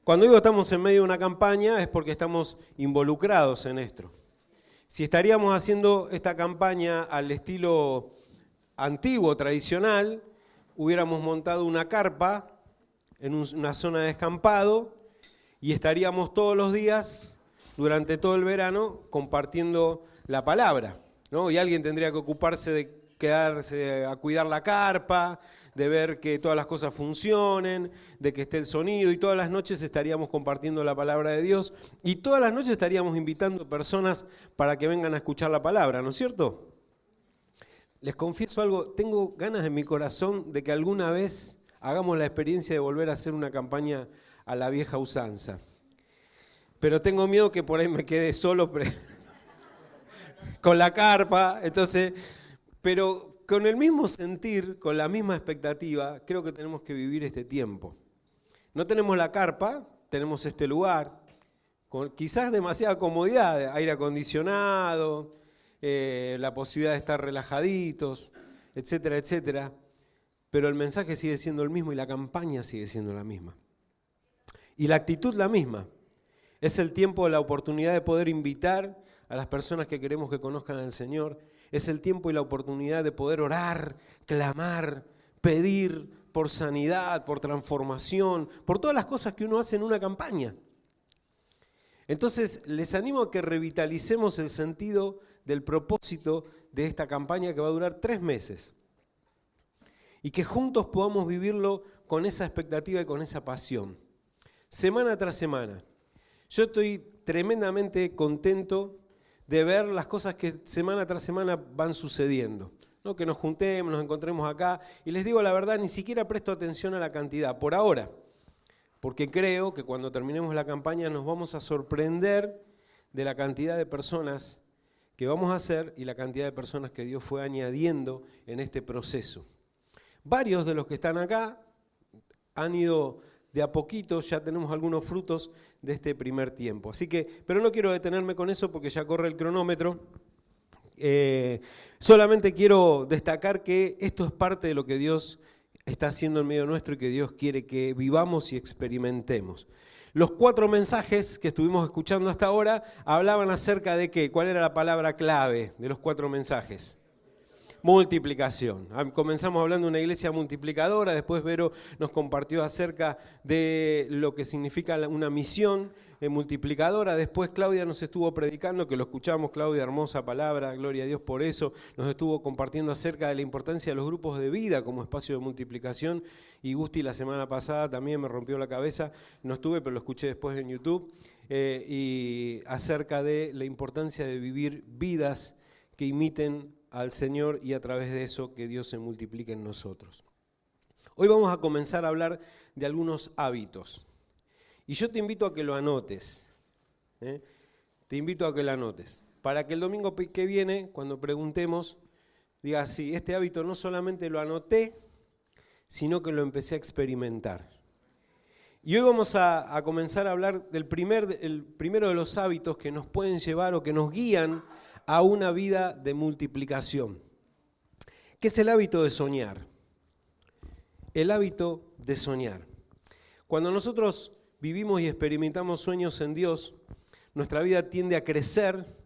Cuando digo estamos en medio de una campaña es porque estamos involucrados en esto. Si estaríamos haciendo esta campaña al estilo antiguo, tradicional, hubiéramos montado una carpa en una zona de descampado y estaríamos todos los días, durante todo el verano, compartiendo la palabra, ¿no? Y alguien tendría que ocuparse de quedarse a cuidar la carpa, de ver que todas las cosas funcionen, de que esté el sonido, y todas las noches estaríamos compartiendo la palabra de Dios, y todas las noches estaríamos invitando personas para que vengan a escuchar la palabra, ¿no es cierto? Les confieso algo, tengo ganas en mi corazón de que alguna vez hagamos la experiencia de volver a hacer una campaña a la vieja usanza. Pero tengo miedo que por ahí me quede solo con la carpa, entonces, pero con el mismo sentir, con la misma expectativa, creo que tenemos que vivir este tiempo. No tenemos la carpa, tenemos este lugar, con quizás demasiada comodidad, aire acondicionado, la posibilidad de estar relajaditos, etcétera, etcétera. Pero el mensaje sigue siendo el mismo y la campaña sigue siendo la misma. Y la actitud la misma. Es el tiempo, la oportunidad de poder invitar a las personas que queremos que conozcan al Señor. Es el tiempo y la oportunidad de poder orar, clamar, pedir por sanidad, por transformación, por todas las cosas que uno hace en una campaña. Entonces, les animo a que revitalicemos el sentido del propósito de esta campaña que va a durar 3 meses. Y que juntos podamos vivirlo con esa expectativa y con esa pasión. Semana tras semana. Yo estoy tremendamente contento de ver las cosas que semana tras semana van sucediendo, ¿no? Que nos juntemos, nos encontremos acá, y les digo la verdad, ni siquiera presto atención a la cantidad, por ahora, porque creo que cuando terminemos la campaña nos vamos a sorprender de la cantidad de personas que vamos a hacer y la cantidad de personas que Dios fue añadiendo en este proceso. Varios de los que están acá han ido de a poquito, ya tenemos algunos frutos de este primer tiempo. Así que, pero no quiero detenerme con eso porque ya corre el cronómetro. Solamente quiero destacar que esto es parte de lo que Dios está haciendo en medio nuestro y que Dios quiere que vivamos y experimentemos. Los 4 mensajes que estuvimos escuchando hasta ahora hablaban acerca de qué, cuál era la palabra clave de los 4 mensajes. Multiplicación. Comenzamos hablando de una iglesia multiplicadora, después Vero nos compartió acerca de lo que significa una misión multiplicadora, después Claudia nos estuvo predicando, que lo escuchamos, Claudia, hermosa palabra, gloria a Dios por eso, nos estuvo compartiendo acerca de la importancia de los grupos de vida como espacio de multiplicación, y Gusti la semana pasada también me rompió la cabeza, no estuve, pero lo escuché después en YouTube, y acerca de la importancia de vivir vidas que imiten al Señor y a través de eso que Dios se multiplique en nosotros. Hoy vamos a comenzar a hablar de algunos hábitos. Y yo te invito a que lo anotes. Te invito a que lo anotes. Para que el domingo que viene, cuando preguntemos, digas, sí, este hábito no solamente lo anoté, sino que lo empecé a experimentar. Y hoy vamos a comenzar a hablar del primero de los hábitos que nos pueden llevar o que nos guían a una vida de multiplicación, que es el hábito de soñar. El hábito de soñar. Cuando nosotros vivimos y experimentamos sueños en Dios, nuestra vida tiende a crecer,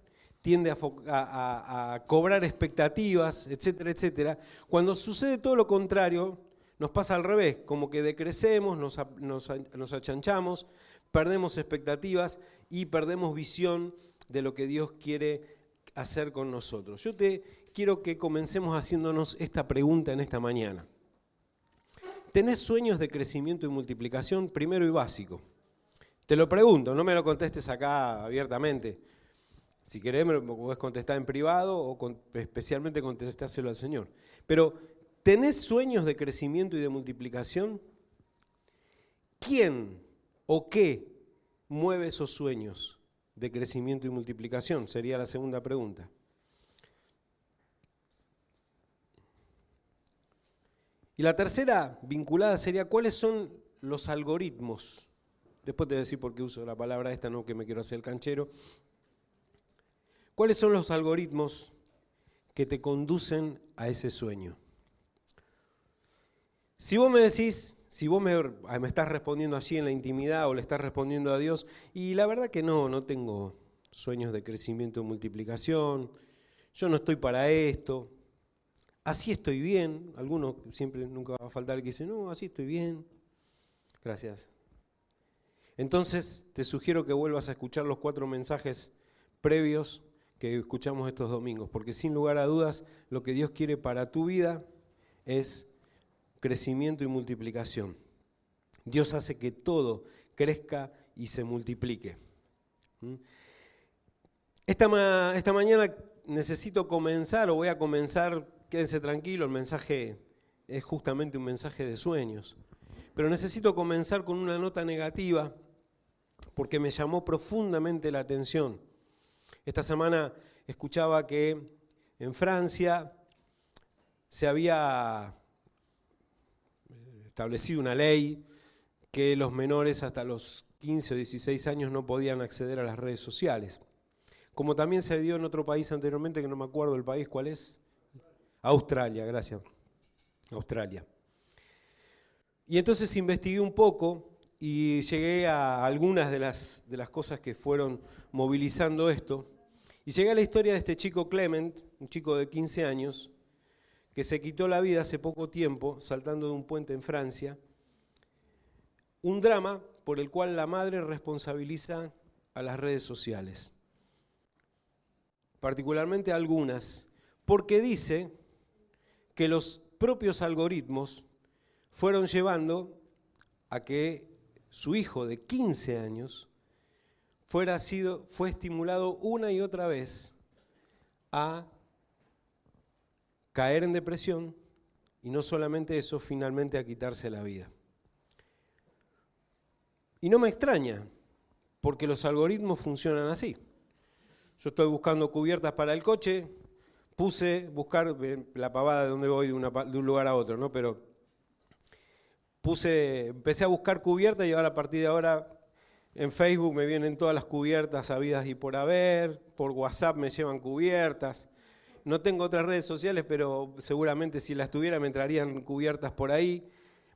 tiende a cobrar expectativas, etcétera, etcétera. Cuando sucede todo lo contrario, nos pasa al revés, como que decrecemos, nos achanchamos, perdemos expectativas y perdemos visión de lo que Dios quiere hacer con nosotros. Yo te quiero que comencemos haciéndonos esta pregunta en esta mañana. ¿Tenés sueños de crecimiento y multiplicación? Primero y básico. Te lo pregunto, no me lo contestes acá abiertamente. Si querés me lo podés contestar en privado o especialmente contestáselo al Señor. Pero, ¿tenés sueños de crecimiento y de multiplicación? ¿Quién o qué mueve esos sueños de crecimiento y multiplicación? Sería la segunda pregunta. Y la tercera vinculada sería, ¿cuáles son los algoritmos? Después te voy a decir por qué uso la palabra esta, no que me quiero hacer el canchero. ¿Cuáles son los algoritmos que te conducen a ese sueño? Si vos me decís, si vos me estás respondiendo allí en la intimidad o le estás respondiendo a Dios, y la verdad que no tengo sueños de crecimiento y multiplicación, yo no estoy para esto, así estoy bien. Algunos siempre, nunca va a faltar el que dice, no, así estoy bien. Gracias. Entonces te sugiero que vuelvas a escuchar los 4 mensajes previos que escuchamos estos domingos, porque sin lugar a dudas lo que Dios quiere para tu vida es crecimiento y multiplicación. Dios hace que todo crezca y se multiplique. Esta mañana necesito comenzar, o voy a comenzar, quédense tranquilos, el mensaje es justamente un mensaje de sueños. Pero necesito comenzar con una nota negativa porque me llamó profundamente la atención. Esta semana escuchaba que en Francia se había establecido una ley que los menores hasta los 15 o 16 años no podían acceder a las redes sociales. Como también se dio en otro país anteriormente, que no me acuerdo el país, ¿cuál es? Australia, gracias. Australia. Y entonces investigué un poco y llegué a algunas de las cosas que fueron movilizando esto. Y llegué a la historia de este chico Clement, un chico de 15 años, que se quitó la vida hace poco tiempo saltando de un puente en Francia. Un drama por el cual la madre responsabiliza a las redes sociales, particularmente a algunas, porque dice que los propios algoritmos fueron llevando a que su hijo de 15 años fue estimulado una y otra vez a caer en depresión y no solamente eso, finalmente a quitarse la vida. Y no me extraña, porque los algoritmos funcionan así. Yo estoy buscando cubiertas para el coche, buscar la pavada de donde voy de un lugar a otro, ¿no? Pero empecé a buscar cubiertas y ahora a partir de ahora en Facebook me vienen todas las cubiertas habidas y por haber, por WhatsApp me llevan cubiertas. No tengo otras redes sociales, pero seguramente si las tuviera me entrarían cubiertas por ahí.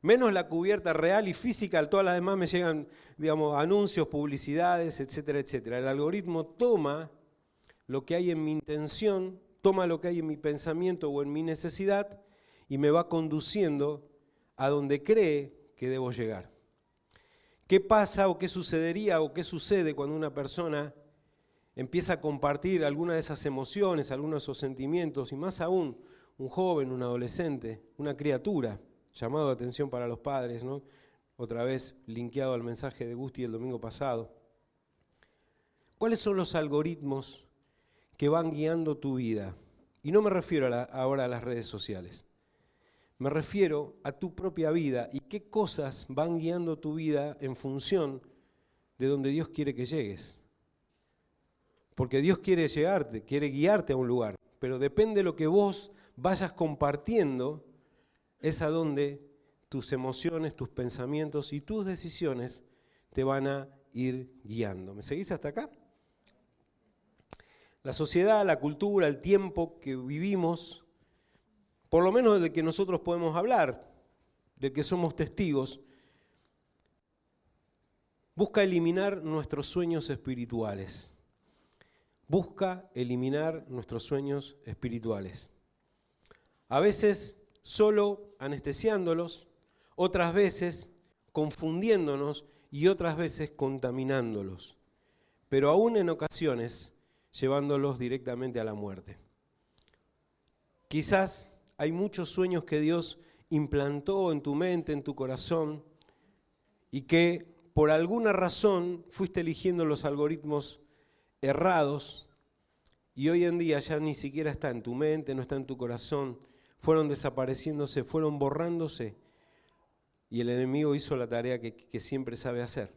Menos la cubierta real y física, todas las demás me llegan, digamos, anuncios, publicidades, etcétera, etcétera. El algoritmo toma lo que hay en mi intención, toma lo que hay en mi pensamiento o en mi necesidad y me va conduciendo a donde cree que debo llegar. ¿Qué pasa o qué sucedería o qué sucede cuando una persona empieza a compartir alguna de esas emociones, algunos de esos sentimientos, y más aún un joven, un adolescente, una criatura, llamado de atención para los padres, ¿no? Otra vez linkeado al mensaje de Gusti el domingo pasado? ¿Cuáles son los algoritmos que van guiando tu vida? Y no me refiero ahora a las redes sociales. Me refiero a tu propia vida y qué cosas van guiando tu vida en función de donde Dios quiere que llegues. Porque Dios quiere guiarte a un lugar, pero depende de lo que vos vayas compartiendo, es a donde tus emociones, tus pensamientos y tus decisiones te van a ir guiando. ¿Me seguís hasta acá? La sociedad, la cultura, el tiempo que vivimos, por lo menos del que nosotros podemos hablar, del que somos testigos, busca eliminar nuestros sueños espirituales. Busca eliminar nuestros sueños espirituales. A veces solo anestesiándolos, otras veces confundiéndonos y otras veces contaminándolos, pero aún en ocasiones llevándolos directamente a la muerte. Quizás hay muchos sueños que Dios implantó en tu mente, en tu corazón, y que por alguna razón fuiste eligiendo los algoritmos errados y hoy en día ya ni siquiera está en tu mente, no está en tu corazón, fueron desapareciéndose, fueron borrándose y el enemigo hizo la tarea que siempre sabe hacer.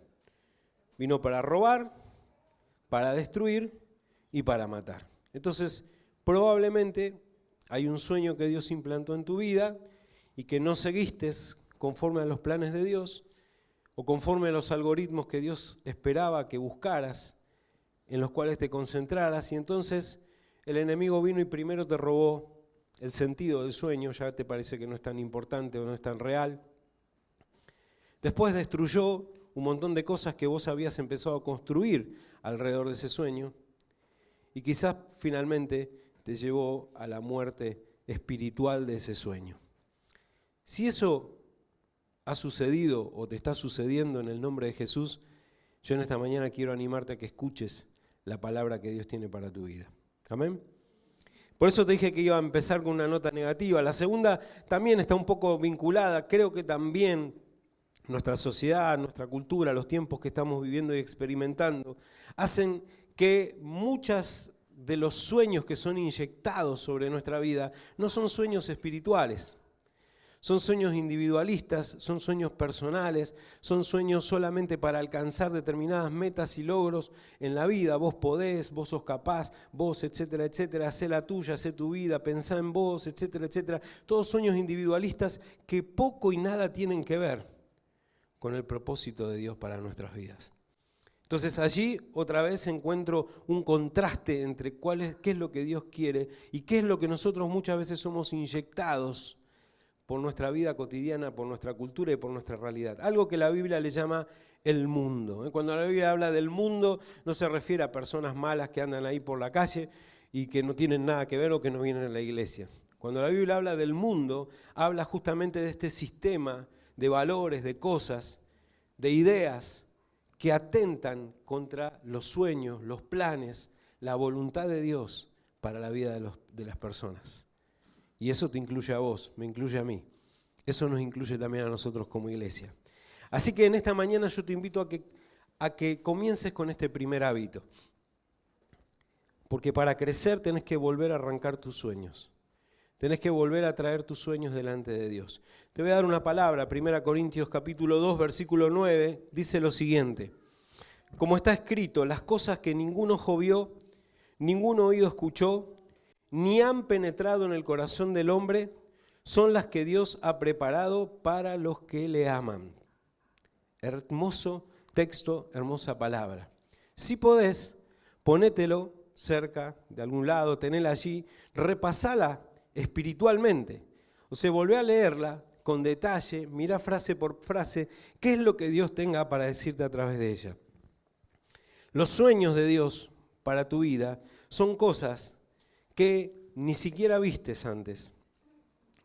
Vino para robar, para destruir y para matar. Entonces, probablemente hay un sueño que Dios implantó en tu vida y que no seguiste conforme a los planes de Dios o conforme a los algoritmos que Dios esperaba que buscaras, en los cuales te concentraras, y entonces el enemigo vino y primero te robó el sentido del sueño, ya te parece que no es tan importante o no es tan real, Después destruyó un montón de cosas que vos habías empezado a construir alrededor de ese sueño. Y quizás finalmente te llevó a la muerte espiritual de ese sueño. Si eso ha sucedido o te está sucediendo en el nombre de Jesús, yo en esta mañana quiero animarte a que escuches la palabra que Dios tiene para tu vida. Amén. Por eso te dije que iba a empezar con una nota negativa. La segunda también está un poco vinculada. Creo que también nuestra sociedad, nuestra cultura, los tiempos que estamos viviendo y experimentando, hacen que muchos de los sueños que son inyectados sobre nuestra vida no son sueños espirituales. Son sueños individualistas, son sueños personales, son sueños solamente para alcanzar determinadas metas y logros en la vida. Vos podés, vos sos capaz, vos, etcétera, etcétera, hacé la tuya, hacé tu vida, pensá en vos, etcétera, etcétera. Todos sueños individualistas que poco y nada tienen que ver con el propósito de Dios para nuestras vidas. Entonces allí otra vez encuentro un contraste entre qué es lo que Dios quiere y qué es lo que nosotros muchas veces somos inyectados por nuestra vida cotidiana, por nuestra cultura y por nuestra realidad. Algo que la Biblia le llama el mundo. Cuando la Biblia habla del mundo, no se refiere a personas malas que andan ahí por la calle y que no tienen nada que ver o que no vienen a la iglesia. Cuando la Biblia habla del mundo, habla justamente de este sistema de valores, de cosas, de ideas que atentan contra los sueños, los planes, la voluntad de Dios para la vida de las personas. Y eso te incluye a vos, me incluye a mí. Eso nos incluye también a nosotros como iglesia. Así que en esta mañana yo te invito a que comiences con este primer hábito. Porque para crecer tenés que volver a arrancar tus sueños. Tenés que volver a traer tus sueños delante de Dios. Te voy a dar una palabra, 1 Corintios capítulo 2, versículo 9, dice lo siguiente. Como está escrito, las cosas que ningún ojo vio, ningún oído escuchó, ni han penetrado en el corazón del hombre, son las que Dios ha preparado para los que le aman. Hermoso texto, hermosa palabra. Si podés, ponételo cerca, de algún lado, tenela allí, repasala espiritualmente. O sea, volvé a leerla con detalle, mirá frase por frase, qué es lo que Dios tenga para decirte a través de ella. Los sueños de Dios para tu vida son cosas que ni siquiera vistes antes,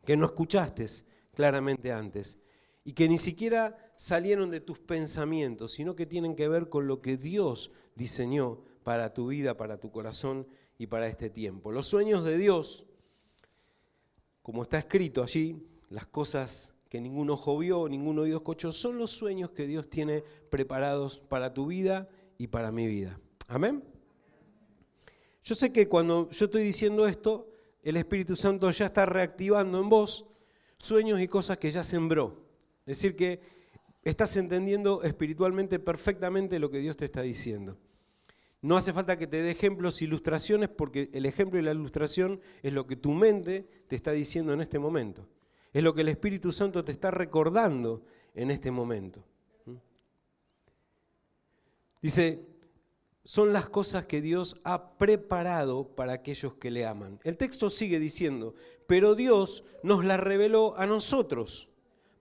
que no escuchaste claramente antes y que ni siquiera salieron de tus pensamientos, sino que tienen que ver con lo que Dios diseñó para tu vida, para tu corazón y para este tiempo. Los sueños de Dios, como está escrito allí, las cosas que ningún ojo vio, ningún oído escuchó, son los sueños que Dios tiene preparados para tu vida y para mi vida. Amén. Yo sé que cuando yo estoy diciendo esto, el Espíritu Santo ya está reactivando en vos sueños y cosas que ya sembró. Es decir, que estás entendiendo espiritualmente perfectamente lo que Dios te está diciendo. No hace falta que te dé ejemplos, ilustraciones, porque el ejemplo y la ilustración es lo que tu mente te está diciendo en este momento. Es lo que el Espíritu Santo te está recordando en este momento. Dice, son las cosas que Dios ha preparado para aquellos que le aman. El texto sigue diciendo, pero Dios nos la reveló a nosotros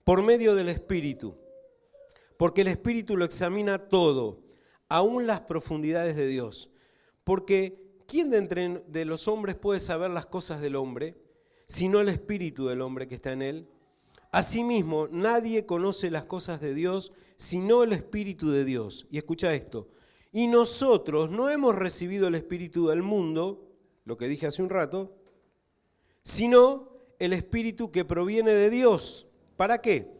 por medio del Espíritu, porque el Espíritu lo examina todo, aún las profundidades de Dios. Porque ¿quién de entre los hombres puede saber las cosas del hombre, sino el Espíritu del hombre que está en él? Asimismo, nadie conoce las cosas de Dios, sino el Espíritu de Dios. Y escucha esto. Y nosotros no hemos recibido el Espíritu del mundo, lo que dije hace un rato, sino el Espíritu que proviene de Dios. ¿Para qué?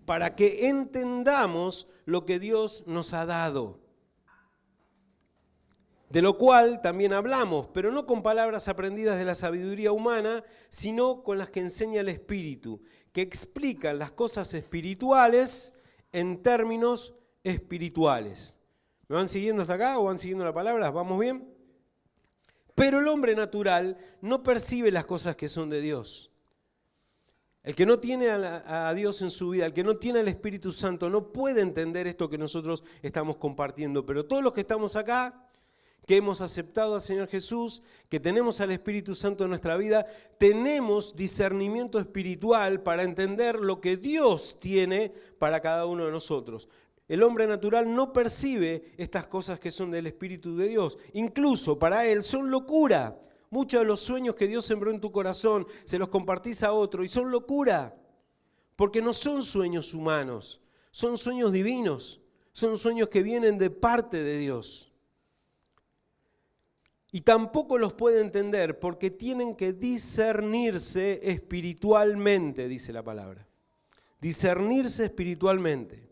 Para que entendamos lo que Dios nos ha dado. De lo cual también hablamos, pero no con palabras aprendidas de la sabiduría humana, sino con las que enseña el Espíritu, que explican las cosas espirituales en términos espirituales. ¿Me van siguiendo hasta acá o van siguiendo la palabra? ¿Vamos bien? Pero el hombre natural no percibe las cosas que son de Dios. El que no tiene a Dios en su vida, el que no tiene al Espíritu Santo, no puede entender esto que nosotros estamos compartiendo. Pero todos los que estamos acá, que hemos aceptado al Señor Jesús, que tenemos al Espíritu Santo en nuestra vida, tenemos discernimiento espiritual para entender lo que Dios tiene para cada uno de nosotros. El hombre natural no percibe estas cosas que son del Espíritu de Dios. Incluso para él son locura. Muchos de los sueños que Dios sembró en tu corazón se los compartís a otro y son locura. Porque no son sueños humanos, son sueños divinos. Son sueños que vienen de parte de Dios. Y tampoco los puede entender porque tienen que discernirse espiritualmente, dice la palabra. Discernirse espiritualmente.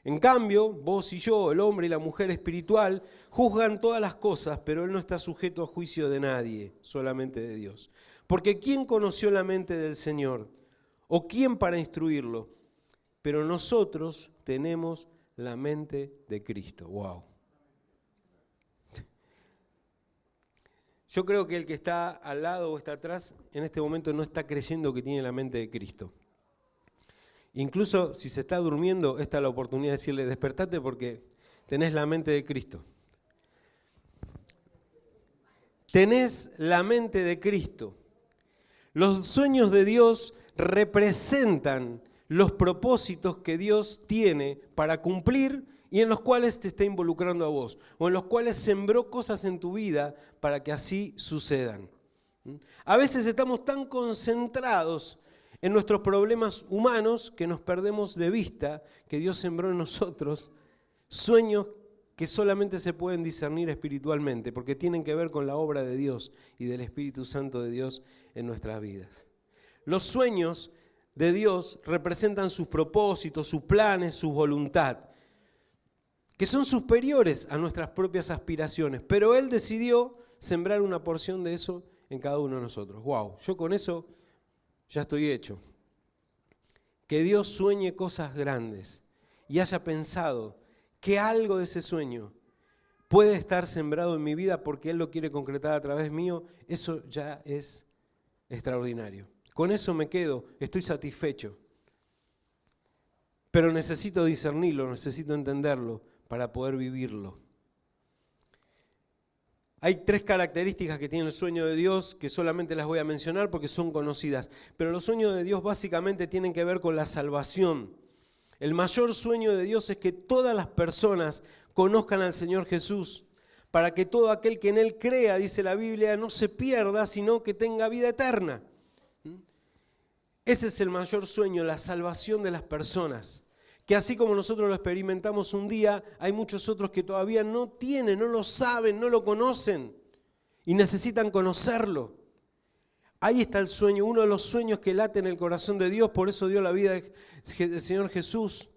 En cambio, vos y yo, el hombre y la mujer espiritual, juzgan todas las cosas, pero él no está sujeto a juicio de nadie, solamente de Dios. Porque ¿quién conoció la mente del Señor? ¿O quién para instruirlo? Pero nosotros tenemos la mente de Cristo. ¡Wow! Yo creo que el que está al lado o está atrás en este momento no está creyendo que tiene la mente de Cristo. Incluso si se está durmiendo, esta es la oportunidad de decirle, despertate porque tenés la mente de Cristo. Tenés la mente de Cristo. Los sueños de Dios representan los propósitos que Dios tiene para cumplir y en los cuales te está involucrando a vos, o en los cuales sembró cosas en tu vida para que así sucedan. A veces estamos tan concentrados en nuestros problemas humanos que nos perdemos de vista que Dios sembró en nosotros sueños que solamente se pueden discernir espiritualmente, porque tienen que ver con la obra de Dios y del Espíritu Santo de Dios en nuestras vidas. Los sueños de Dios representan sus propósitos, sus planes, su voluntad, que son superiores a nuestras propias aspiraciones, pero Él decidió sembrar una porción de eso en cada uno de nosotros. ¡Wow! Yo con eso ya estoy hecho. Que Dios sueñe cosas grandes y haya pensado que algo de ese sueño puede estar sembrado en mi vida porque Él lo quiere concretar a través mío, eso ya es extraordinario. Con eso me quedo, estoy satisfecho. Pero necesito discernirlo, necesito entenderlo para poder vivirlo. Hay 3 características que tiene el sueño de Dios que solamente las voy a mencionar porque son conocidas. Pero los sueños de Dios básicamente tienen que ver con la salvación. El mayor sueño de Dios es que todas las personas conozcan al Señor Jesús, para que todo aquel que en Él crea, dice la Biblia, no se pierda, sino que tenga vida eterna. Ese es el mayor sueño, la salvación de las personas. Que así como nosotros lo experimentamos un día, hay muchos otros que todavía no tienen, no lo saben, no lo conocen y necesitan conocerlo. Ahí está el sueño, uno de los sueños que late en el corazón de Dios, por eso dio la vida del Señor Jesús.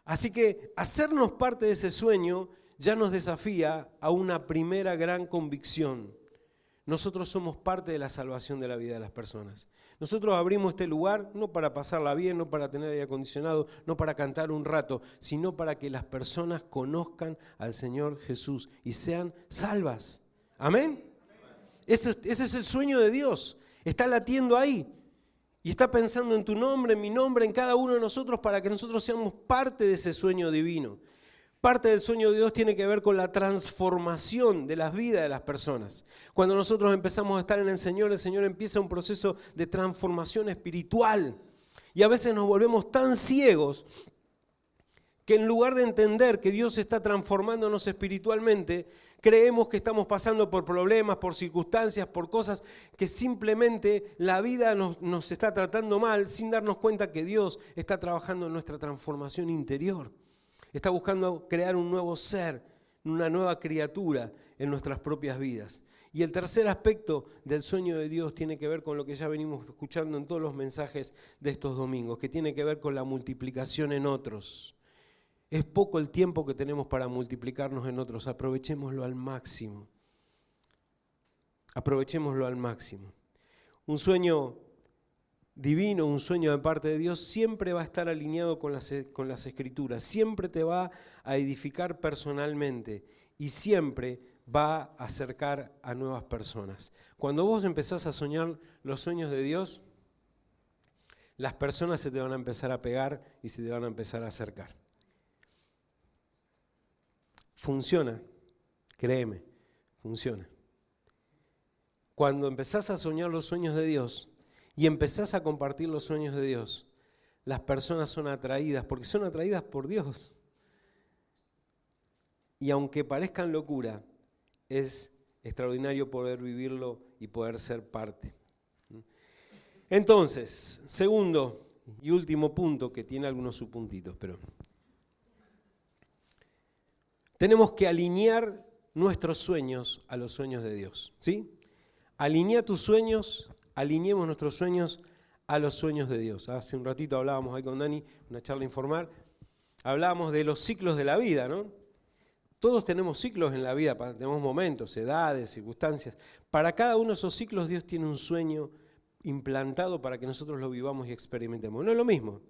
Así que hacernos parte de ese sueño ya nos desafía a una primera gran convicción. Nosotros somos parte de la salvación de la vida de las personas. Nosotros abrimos este lugar no para pasarla bien, no para tener aire acondicionado, no para cantar un rato, sino para que las personas conozcan al Señor Jesús y sean salvas. ¿Amén? Ese es el sueño de Dios. Está latiendo ahí y está pensando en tu nombre, en mi nombre, en cada uno de nosotros para que nosotros seamos parte de ese sueño divino. Parte del sueño de Dios tiene que ver con la transformación de las vidas de las personas. Cuando nosotros empezamos a estar en el Señor empieza un proceso de transformación espiritual. Y a veces nos volvemos tan ciegos que en lugar de entender que Dios está transformándonos espiritualmente, creemos que estamos pasando por problemas, por circunstancias, por cosas que simplemente la vida nos está tratando mal sin darnos cuenta que Dios está trabajando en nuestra transformación interior. Está buscando crear un nuevo ser, una nueva criatura en nuestras propias vidas. Y el tercer aspecto del sueño de Dios tiene que ver con lo que ya venimos escuchando en todos los mensajes de estos domingos, que tiene que ver con la multiplicación en otros. Es poco el tiempo que tenemos para multiplicarnos en otros, aprovechémoslo al máximo. Aprovechémoslo al máximo. Un sueño divino, un sueño de parte de Dios, siempre va a estar alineado con las Escrituras, siempre te va a edificar personalmente y siempre va a acercar a nuevas personas. Cuando vos empezás a soñar los sueños de Dios, las personas se te van a empezar a pegar y se te van a empezar a acercar. Funciona Créeme, funciona. Cuando empezás a soñar los sueños de Dios y empezás a compartir los sueños de Dios, las personas son atraídas, porque son atraídas por Dios. Y aunque parezcan locura, es extraordinario poder vivirlo y poder ser parte. Entonces, segundo y último punto, que tiene algunos subpuntitos, pero tenemos que alinear nuestros sueños a los sueños de Dios, ¿sí? Alinea tus sueños, alineemos nuestros sueños a los sueños de Dios. Hace un ratito hablábamos ahí con Dani, una charla informal, hablábamos de los ciclos de la vida, ¿no? Todos tenemos ciclos en la vida, tenemos momentos, edades, circunstancias. Para cada uno de esos ciclos Dios tiene un sueño implantado para que nosotros lo vivamos y experimentemos. No es lo mismo.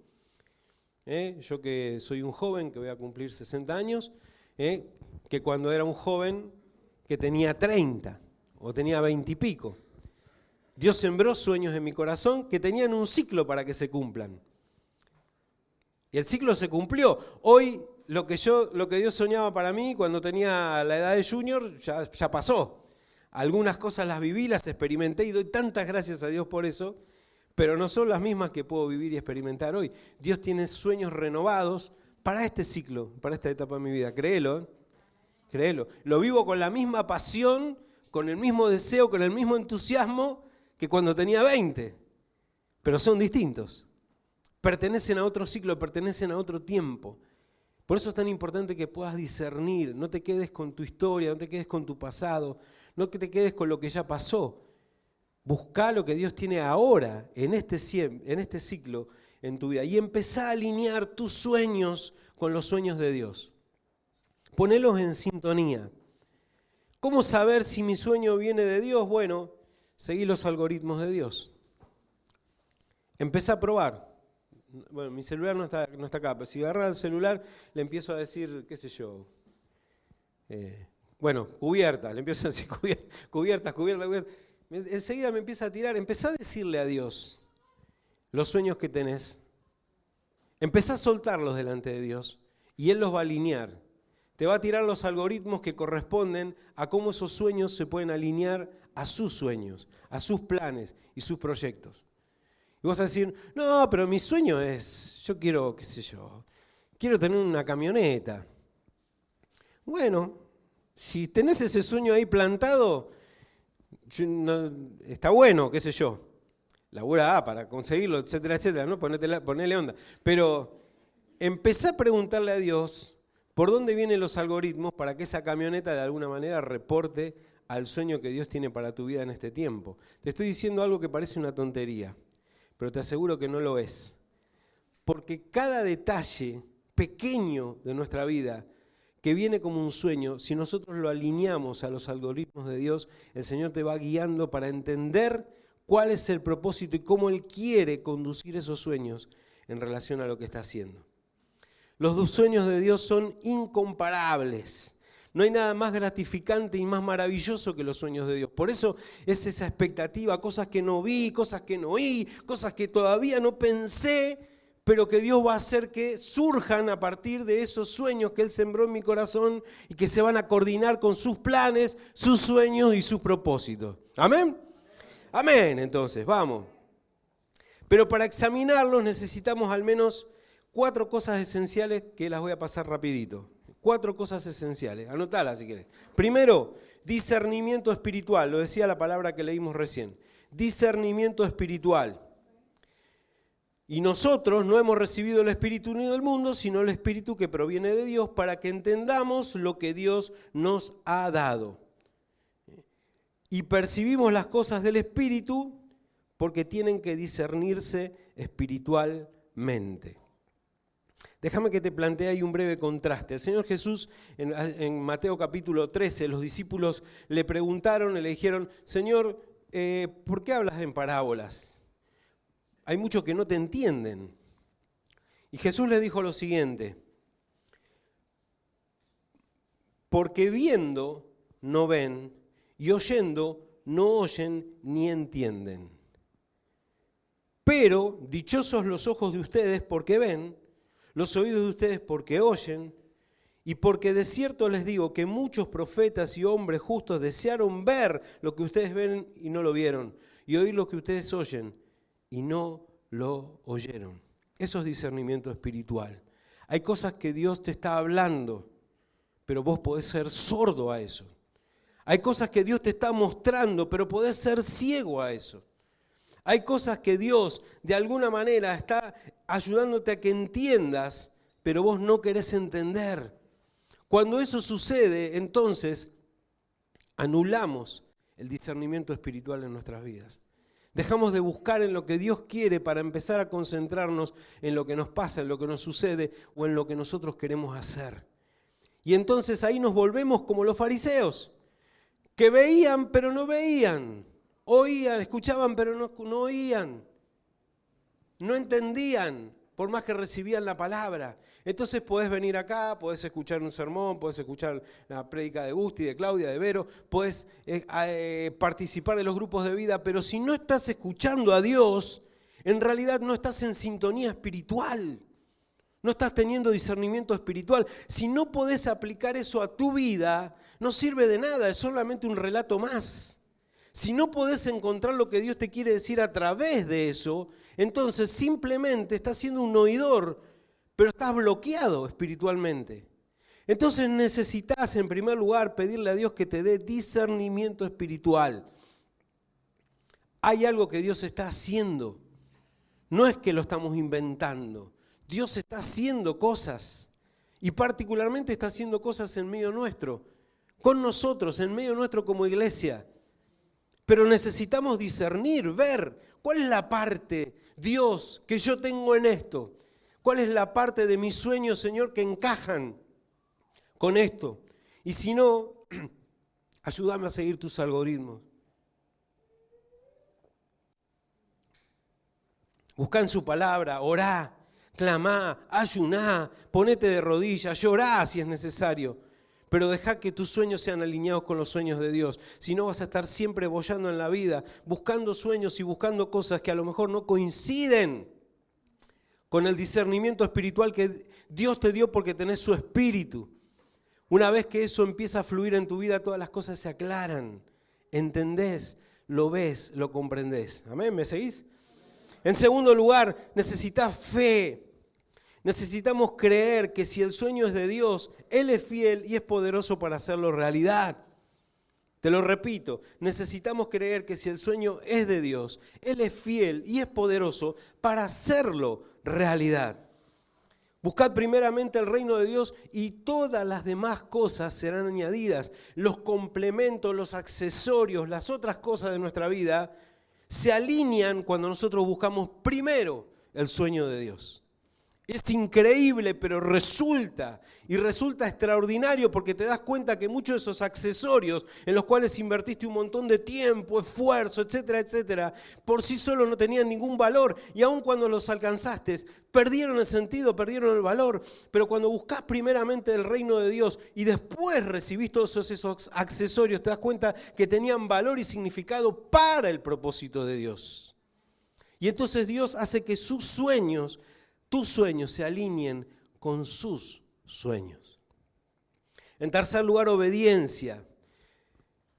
Yo que soy un joven, que voy a cumplir 60 años, que cuando era un joven que tenía 30 o tenía 20 y pico. Dios sembró sueños en mi corazón que tenían un ciclo para que se cumplan. Y el ciclo se cumplió. Hoy lo que Dios soñaba para mí cuando tenía la edad de junior ya pasó. Algunas cosas las viví, las experimenté y doy tantas gracias a Dios por eso, pero no son las mismas que puedo vivir y experimentar hoy. Dios tiene sueños renovados para este ciclo, para esta etapa de mi vida. Créelo, créelo. Lo vivo con la misma pasión, con el mismo deseo, con el mismo entusiasmo que cuando tenía 20, pero son distintos. Pertenecen a otro ciclo, pertenecen a otro tiempo. Por eso es tan importante que puedas discernir, no te quedes con tu historia, no te quedes con tu pasado, no te quedes con lo que ya pasó. Buscá lo que Dios tiene ahora, en este ciclo, en tu vida. Y empezá a alinear tus sueños con los sueños de Dios. Ponelos en sintonía. ¿Cómo saber si mi sueño viene de Dios? Bueno, seguí los algoritmos de Dios. Empezá a probar. Bueno, mi celular no está acá, pero si agarra el celular le empiezo a decir, qué sé yo, cubierta, le empiezo a decir cubiertas. Enseguida me empieza a tirar, empezá a decirle a Dios los sueños que tenés. Empezá a soltarlos delante de Dios y Él los va a alinear. Te va a tirar los algoritmos que corresponden a cómo esos sueños se pueden alinear a sus sueños, a sus planes y sus proyectos. Y vas a decir, no, pero mi sueño es, yo quiero, qué sé yo, quiero tener una camioneta. Bueno, si tenés ese sueño ahí plantado, está bueno, qué sé yo, labura para conseguirlo, etcétera, etcétera, ¿no? Ponele onda. Pero empezá a preguntarle a Dios por dónde vienen los algoritmos para que esa camioneta de alguna manera reporte al sueño que Dios tiene para tu vida en este tiempo. Te estoy diciendo algo que parece una tontería, pero te aseguro que no lo es. Porque cada detalle pequeño de nuestra vida que viene como un sueño, si nosotros lo alineamos a los algoritmos de Dios, el Señor te va guiando para entender cuál es el propósito y cómo Él quiere conducir esos sueños en relación a lo que está haciendo. Los dos sueños de Dios son incomparables. No hay nada más gratificante y más maravilloso que los sueños de Dios. Por eso es esa expectativa, cosas que no vi, cosas que no oí, cosas que todavía no pensé, pero que Dios va a hacer que surjan a partir de esos sueños que Él sembró en mi corazón y que se van a coordinar con sus planes, sus sueños y sus propósitos. ¿Amén? Amén, entonces, vamos. Pero para examinarlos necesitamos al menos 4 cosas esenciales que las voy a pasar rapidito. 4 cosas esenciales, anotalas si querés. Primero, discernimiento espiritual, lo decía la palabra que leímos recién. Discernimiento espiritual. Y nosotros no hemos recibido el Espíritu ni del mundo, sino el Espíritu que proviene de Dios para que entendamos lo que Dios nos ha dado. Y percibimos las cosas del Espíritu porque tienen que discernirse espiritualmente. Déjame que te plantee ahí un breve contraste. El Señor Jesús, en Mateo capítulo 13, los discípulos le preguntaron, le dijeron, Señor, ¿por qué hablas en parábolas? Hay muchos que no te entienden. Y Jesús les dijo lo siguiente, porque viendo no ven y oyendo no oyen ni entienden. Pero dichosos los ojos de ustedes porque ven, los oídos de ustedes porque oyen, Y porque de cierto les digo que muchos profetas y hombres justos desearon ver lo que ustedes ven y no lo vieron, y oír lo que ustedes oyen y no lo oyeron. Eso es discernimiento espiritual. Hay cosas que Dios te está hablando, pero vos podés ser sordo a eso. Hay cosas que Dios te está mostrando, pero podés ser ciego a eso. Hay cosas que Dios de alguna manera está ayudándote a que entiendas, pero vos no querés entender. Cuando eso sucede, entonces anulamos el discernimiento espiritual en nuestras vidas. Dejamos de buscar en lo que Dios quiere para empezar a concentrarnos en lo que nos pasa, en lo que nos sucede o en lo que nosotros queremos hacer. Y entonces ahí nos volvemos como los fariseos, que veían pero no veían, oían, escuchaban pero no oían, no entendían, por más que recibían la palabra. Entonces podés venir acá, podés escuchar un sermón, podés escuchar la prédica de Gusti, de Claudia, de Vero, podés participar de los grupos de vida, pero si no estás escuchando a Dios, en realidad no estás en sintonía espiritual, no estás teniendo discernimiento espiritual. Si no podés aplicar eso a tu vida, no sirve de nada, es solamente un relato más. Si no podés encontrar lo que Dios te quiere decir a través de eso, entonces simplemente estás siendo un oidor, pero estás bloqueado espiritualmente. Entonces necesitas en primer lugar pedirle a Dios que te dé discernimiento espiritual. Hay algo que Dios está haciendo. No es que lo estamos inventando. Dios está haciendo cosas. Y particularmente está haciendo cosas en medio nuestro. Con nosotros, en medio nuestro como iglesia. Pero necesitamos discernir, ver cuál es la parte, Dios, que yo tengo en esto. ¿Cuál es la parte de mis sueños, Señor, que encajan con esto? Y si no, ayúdame a seguir tus algoritmos. Buscá en su palabra, orá, clamá, ayuná, ponete de rodillas, llorá si es necesario. Pero dejá que tus sueños sean alineados con los sueños de Dios. Si no, vas a estar siempre boyando en la vida, buscando sueños y buscando cosas que a lo mejor no coinciden con el discernimiento espiritual que Dios te dio porque tenés su espíritu. Una vez que eso empieza a fluir en tu vida, todas las cosas se aclaran. Entendés, lo ves, lo comprendés. ¿Amén? ¿Me seguís? En segundo lugar, necesitas fe. Necesitamos creer que si el sueño es de Dios, Él es fiel y es poderoso para hacerlo realidad. Te lo repito, necesitamos creer que si el sueño es de Dios, Él es fiel y es poderoso para hacerlo realidad. Buscad primeramente el reino de Dios y todas las demás cosas serán añadidas. Los complementos, los accesorios, las otras cosas de nuestra vida se alinean cuando nosotros buscamos primero el sueño de Dios. Es increíble, pero resulta extraordinario porque te das cuenta que muchos de esos accesorios en los cuales invertiste un montón de tiempo, esfuerzo, etcétera, etcétera, por sí solos no tenían ningún valor y aun cuando los alcanzaste, perdieron el sentido, perdieron el valor. Pero cuando buscas primeramente el reino de Dios y después recibís todos esos accesorios, te das cuenta que tenían valor y significado para el propósito de Dios. Y entonces Dios hace que sus sueños, tus sueños se alineen con sus sueños. En tercer lugar, obediencia.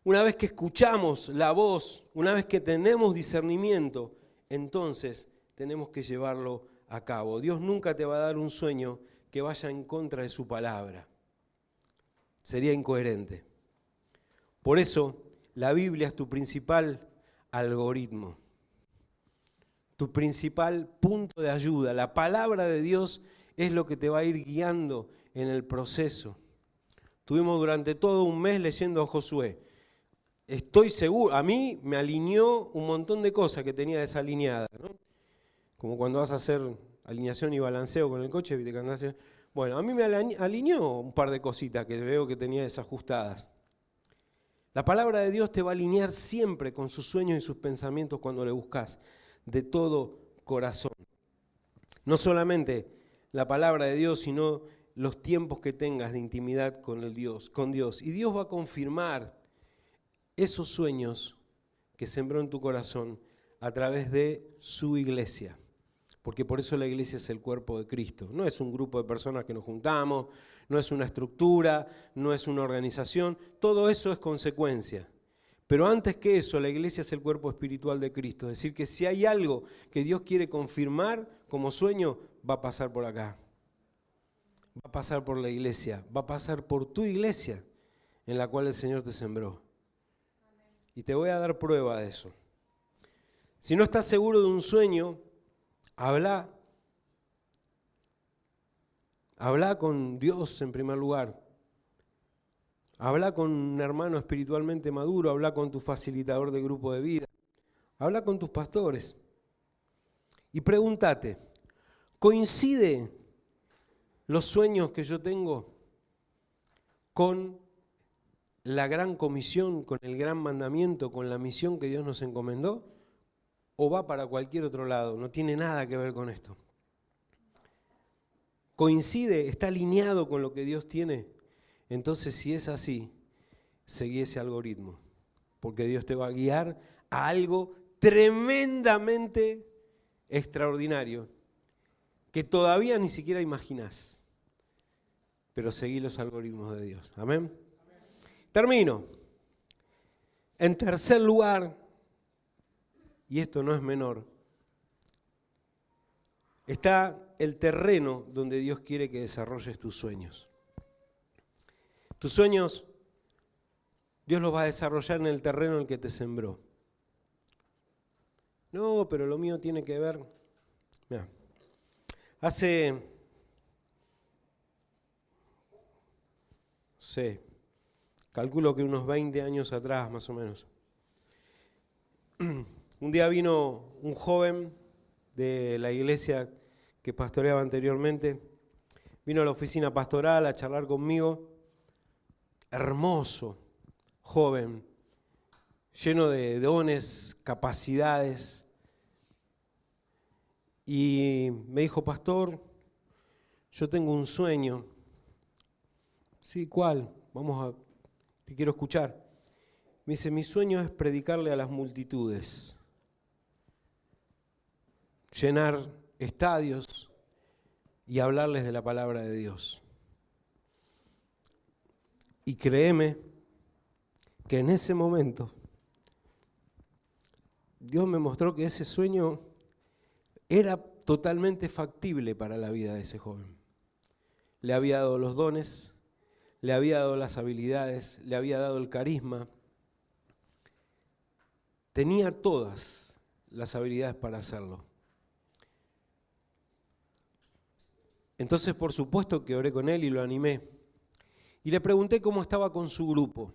Una vez que escuchamos la voz, una vez que tenemos discernimiento, entonces tenemos que llevarlo a cabo. Dios nunca te va a dar un sueño que vaya en contra de su palabra. Sería incoherente. Por eso, la Biblia es tu principal algoritmo. Tu principal punto de ayuda. La palabra de Dios es lo que te va a ir guiando en el proceso. Estuvimos durante todo un mes leyendo a Josué. Estoy seguro, a mí me alineó un montón de cosas que tenía desalineadas, ¿no? Como cuando vas a hacer alineación y balanceo con el coche, ¿viste? Que andás, bueno, a mí me alineó un par de cositas que veo que tenía desajustadas. La palabra de Dios te va a alinear siempre con sus sueños y sus pensamientos cuando le buscas de todo corazón. No solamente la palabra de Dios, sino los tiempos que tengas de intimidad con Dios. Y Dios va a confirmar esos sueños que sembró en tu corazón a través de su iglesia. porque por eso la iglesia es el cuerpo de Cristo. No es un grupo de personas que nos juntamos, no es una estructura, no es una organización, todo eso es consecuencia. Pero antes que eso, la iglesia es el cuerpo espiritual de Cristo. Es decir, que si hay algo que Dios quiere confirmar como sueño, va a pasar por acá. Va a pasar por la iglesia, va a pasar por tu iglesia en la cual el Señor te sembró. Y te voy a dar prueba de eso. Si no estás seguro de un sueño, habla con Dios en primer lugar. Habla con un hermano espiritualmente maduro, habla con tu facilitador de grupo de vida, habla con tus pastores y pregúntate, ¿coincide los sueños que yo tengo con la gran comisión, con el gran mandamiento, con la misión que Dios nos encomendó? ¿O va para cualquier otro lado? No tiene nada que ver con esto. ¿Coincide? ¿Está alineado con lo que Dios tiene? Entonces, si es así, seguí ese algoritmo, porque Dios te va a guiar a algo tremendamente extraordinario, que todavía ni siquiera imaginás, pero seguí los algoritmos de Dios. Amén. Termino. En tercer lugar, y esto no es menor, está el terreno donde Dios quiere que desarrolles tus sueños. Tus sueños, Dios los va a desarrollar en el terreno en el que te sembró. No, pero lo mío tiene que ver... Mirá, calculo que unos 20 años atrás, más o menos. Un día vino un joven de la iglesia que pastoreaba anteriormente, vino a la oficina pastoral a charlar conmigo. Hermoso, joven, lleno de dones, capacidades. Y me dijo, pastor, yo tengo un sueño. Sí, ¿cuál? Te quiero escuchar. Me dice, mi sueño es predicarle a las multitudes, llenar estadios y hablarles de la palabra de Dios. Y créeme que en ese momento Dios me mostró que ese sueño era totalmente factible para la vida de ese joven. Le había dado los dones, le había dado las habilidades, le había dado el carisma. Tenía todas las habilidades para hacerlo. Entonces, por supuesto que oré con él y lo animé. Y le pregunté cómo estaba con su grupo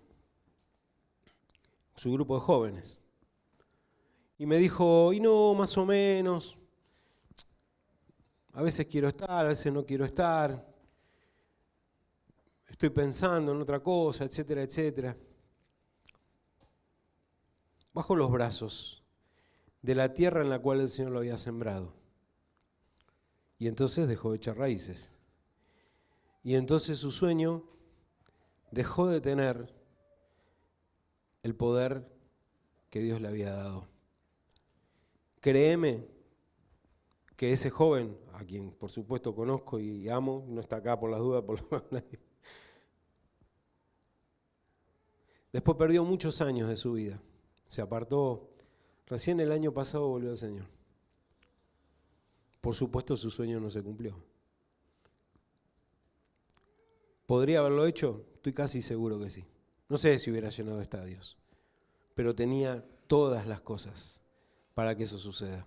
de jóvenes. Y me dijo, y no, más o menos, a veces quiero estar, a veces no quiero estar, estoy pensando en otra cosa, etcétera, etcétera. Bajo los brazos de la tierra en la cual el Señor lo había sembrado. Y entonces dejó de echar raíces. Y entonces su sueño dejó de tener el poder que Dios le había dado. Créeme que ese joven, a quien por supuesto conozco y amo, no está acá por las dudas, por lo menos nadie, después perdió muchos años de su vida. Se apartó, recién el año pasado volvió al Señor. Por supuesto su sueño no se cumplió. ¿Podría haberlo hecho? Estoy casi seguro que sí. No sé si hubiera llenado estadios, pero tenía todas las cosas para que eso suceda.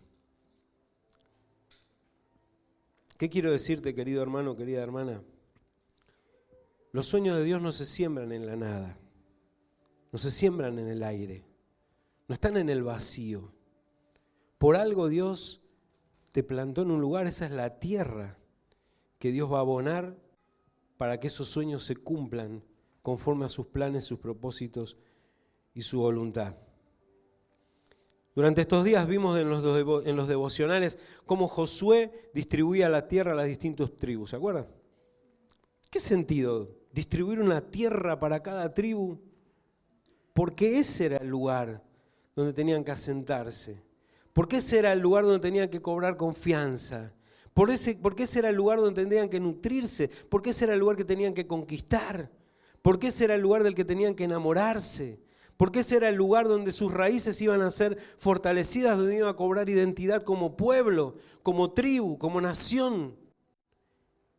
¿Qué quiero decirte, querido hermano, querida hermana? Los sueños de Dios no se siembran en la nada, no se siembran en el aire, no están en el vacío. Por algo Dios te plantó en un lugar, esa es la tierra que Dios va a abonar para que esos sueños se cumplan conforme a sus planes, sus propósitos y su voluntad. Durante estos días vimos en los devocionales cómo Josué distribuía la tierra a las distintas tribus, ¿se acuerdan? ¿Qué sentido? ¿Distribuir una tierra para cada tribu? Porque ese era el lugar donde tenían que asentarse, Porque ese era el lugar donde tenían que cobrar confianza. Porque ese era el lugar donde tendrían que nutrirse. Porque ese era el lugar que tenían que conquistar. Porque ese era el lugar del que tenían que enamorarse. Porque ese era el lugar donde sus raíces iban a ser fortalecidas, donde iban a cobrar identidad como pueblo, como tribu, como nación.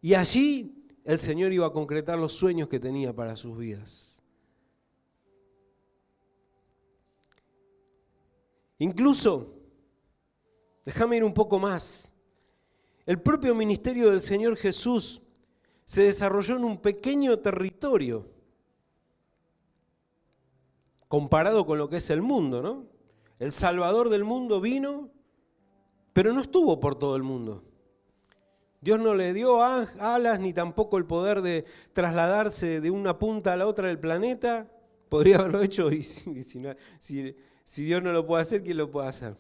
Y allí el Señor iba a concretar los sueños que tenía para sus vidas. Incluso, déjame ir un poco más, el propio ministerio del Señor Jesús se desarrolló en un pequeño territorio comparado con lo que es el mundo, ¿no? El Salvador del mundo vino, pero no estuvo por todo el mundo. Dios no le dio alas ni tampoco el poder de trasladarse de una punta a la otra del planeta. Podría haberlo hecho y si Dios no lo puede hacer, ¿quién lo puede hacer?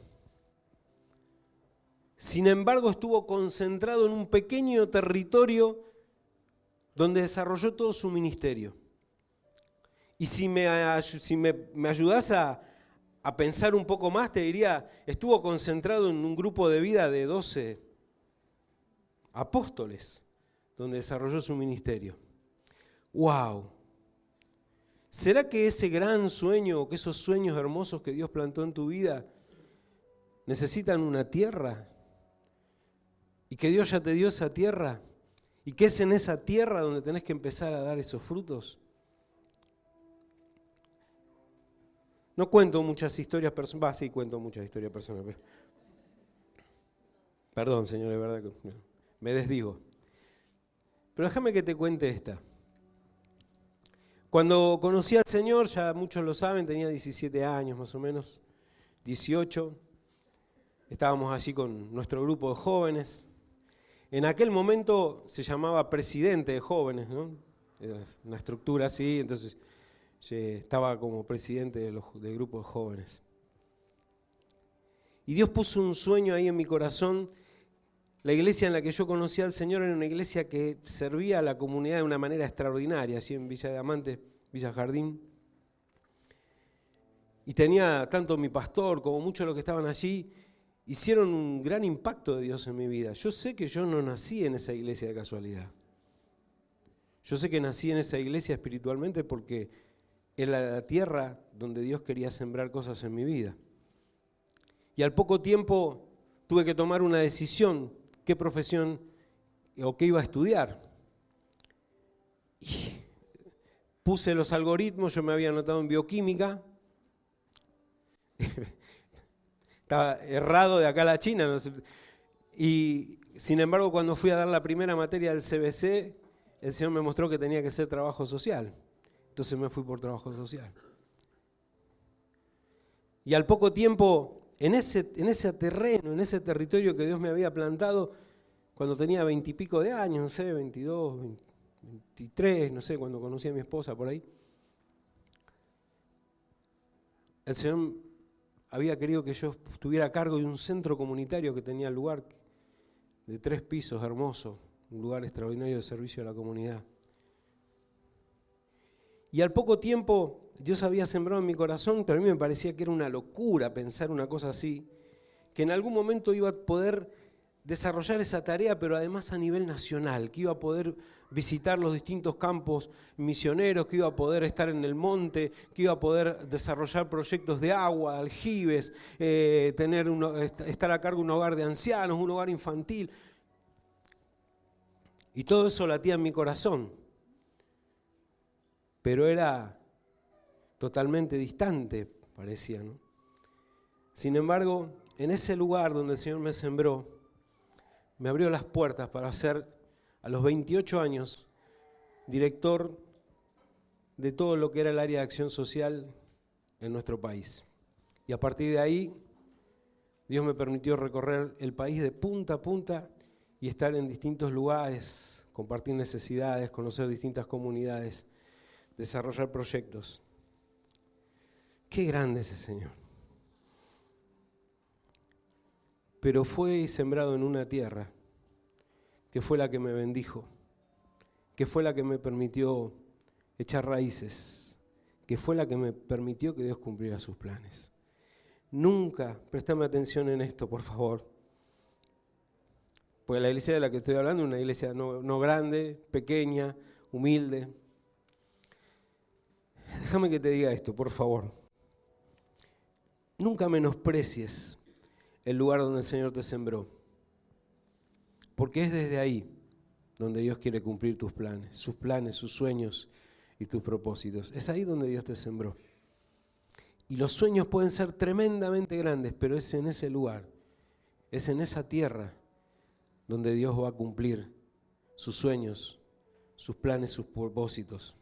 Sin embargo, estuvo concentrado en un pequeño territorio donde desarrolló todo su ministerio. Y si me ayudás a pensar un poco más, te diría, estuvo concentrado en un grupo de vida de 12 apóstoles, donde desarrolló su ministerio. ¡Wow! ¿Será que ese gran sueño, o que esos sueños hermosos que Dios plantó en tu vida, necesitan una tierra? ¿Y que Dios ya te dio esa tierra? ¿Y que es en esa tierra donde tenés que empezar a dar esos frutos? No cuento muchas historias personales, sí cuento muchas historias personales. Perdón, Señor, es verdad que me desdigo. Pero déjame que te cuente esta. Cuando conocí al Señor, ya muchos lo saben, tenía 17 años más o menos, 18. Estábamos allí con nuestro grupo de jóvenes. En aquel momento se llamaba presidente de jóvenes, ¿no? Era una estructura así, entonces estaba como presidente del grupo de jóvenes. Y Dios puso un sueño ahí en mi corazón. La iglesia en la que yo conocí al Señor era una iglesia que servía a la comunidad de una manera extraordinaria, así en Villa Diamante, Villa Jardín. Y tenía tanto mi pastor como muchos de los que estaban allí, hicieron un gran impacto de Dios en mi vida. Yo sé que yo no nací en esa iglesia de casualidad. Yo sé que nací en esa iglesia espiritualmente porque era la tierra donde Dios quería sembrar cosas en mi vida. Y al poco tiempo tuve que tomar una decisión, qué profesión o qué iba a estudiar. Y puse los algoritmos, yo me había anotado en bioquímica. Estaba errado de acá a la China. No sé. Y sin embargo, cuando fui a dar la primera materia del CBC, el Señor me mostró que tenía que ser trabajo social. Entonces me fui por trabajo social. Y al poco tiempo, en ese terreno, en ese territorio que Dios me había plantado, cuando tenía 20 y pico de años, no sé, 22, 23, no sé, cuando conocí a mi esposa por ahí, el Señor había querido que yo estuviera a cargo de un centro comunitario que tenía lugar de 3 pisos, hermoso, un lugar extraordinario de servicio a la comunidad. Y al poco tiempo Dios había sembrado en mi corazón, pero a mí me parecía que era una locura pensar una cosa así, que en algún momento iba a poder desarrollar esa tarea, pero además a nivel nacional, que iba a poder visitar los distintos campos misioneros, que iba a poder estar en el monte, que iba a poder desarrollar proyectos de agua, aljibes, estar a cargo de un hogar de ancianos, un hogar infantil. Y todo eso latía en mi corazón, pero era totalmente distante, parecía, ¿no? Sin embargo, en ese lugar donde el Señor me sembró, me abrió las puertas para ser, a los 28 años, director de todo lo que era el área de acción social en nuestro país. Y a partir de ahí, Dios me permitió recorrer el país de punta a punta y estar en distintos lugares, compartir necesidades, conocer distintas comunidades, desarrollar proyectos. Qué grande es ese Señor. Pero fue sembrado en una tierra que fue la que me bendijo, que fue la que me permitió echar raíces, que fue la que me permitió que Dios cumpliera sus planes. nunca, préstame atención en esto, por favor. Porque la iglesia de la que estoy hablando es una iglesia no grande, pequeña, humilde. Déjame que te diga esto, por favor. Nunca menosprecies el lugar donde el Señor te sembró. Porque es desde ahí donde Dios quiere cumplir tus planes, sus sueños y tus propósitos. Es ahí donde Dios te sembró. Y los sueños pueden ser tremendamente grandes, pero es en ese lugar, es en esa tierra donde Dios va a cumplir sus sueños, sus planes, sus propósitos.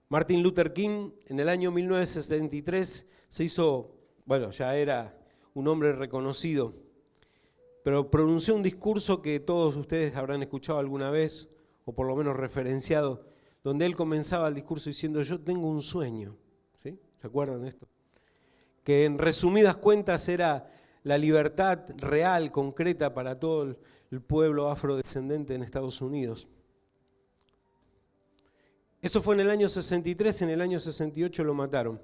Martin Luther King en el año 1963 se hizo, ya era un hombre reconocido, pero pronunció un discurso que todos ustedes habrán escuchado alguna vez, o por lo menos referenciado, donde él comenzaba el discurso diciendo: yo tengo un sueño. ¿Sí? ¿Se acuerdan de esto? Que en resumidas cuentas era la libertad real, concreta para todo el pueblo afrodescendente en Estados Unidos. Eso fue en el año 63, en el año 68 lo mataron.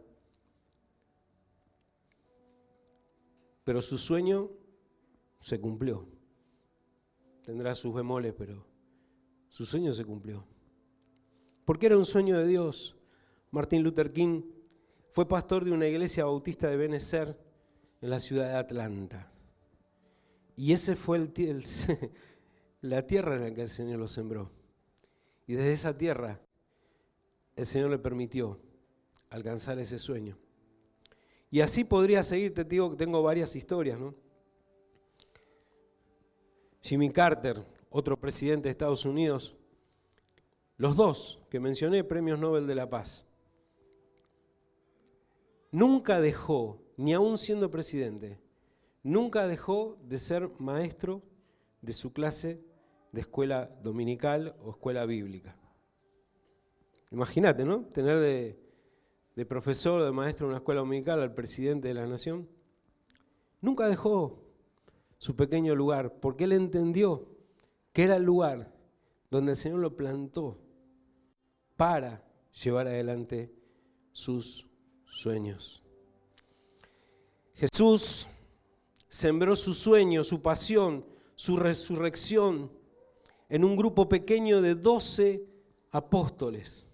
Pero su sueño se cumplió. Tendrá sus bemoles, pero su sueño se cumplió. Porque era un sueño de Dios. Martin Luther King fue pastor de una iglesia bautista de Benecer en la ciudad de Atlanta. Y ese fue la tierra en la que el Señor lo sembró. Y desde esa tierra el Señor le permitió alcanzar ese sueño. Y así podría seguir, te digo que tengo varias historias, ¿no? Jimmy Carter, otro presidente de Estados Unidos, los dos que mencioné, premios Nobel de la Paz, nunca dejó, ni aún siendo presidente, nunca dejó de ser maestro de su clase de escuela dominical o escuela bíblica. Imagínate, ¿no? Tener de profesor o de maestro en una escuela dominical al presidente de la nación. Nunca dejó su pequeño lugar, porque él entendió que era el lugar donde el Señor lo plantó para llevar adelante sus sueños. Jesús sembró su sueño, su pasión, su resurrección en un grupo pequeño de 12 apóstoles.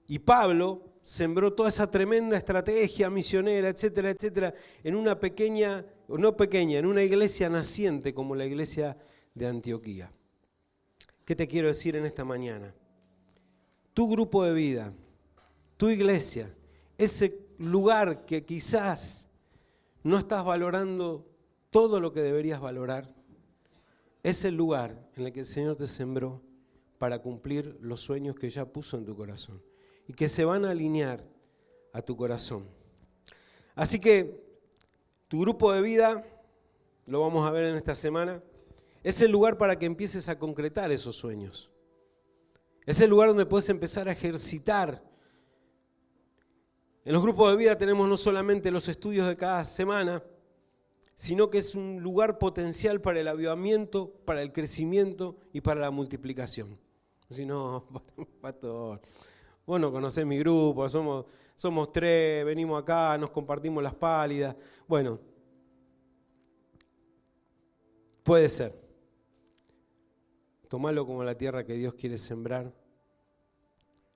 Y Pablo sembró toda esa tremenda estrategia misionera, etcétera, etcétera, en una pequeña, no pequeña, en una iglesia naciente como la iglesia de Antioquía. ¿Qué te quiero decir en esta mañana? Tu grupo de vida, tu iglesia, ese lugar que quizás no estás valorando todo lo que deberías valorar, es el lugar en el que el Señor te sembró para cumplir los sueños que ya puso en tu corazón y que se van a alinear a tu corazón. Así que tu grupo de vida, lo vamos a ver en esta semana, es el lugar para que empieces a concretar esos sueños. Es el lugar donde puedes empezar a ejercitar. En los grupos de vida tenemos no solamente los estudios de cada semana, sino que es un lugar potencial para el avivamiento, para el crecimiento y para la multiplicación. Si no, pastor, vos no conocés mi grupo, somos 3, venimos acá, nos compartimos las pálidas. Bueno, puede ser. Tomalo como la tierra que Dios quiere sembrar,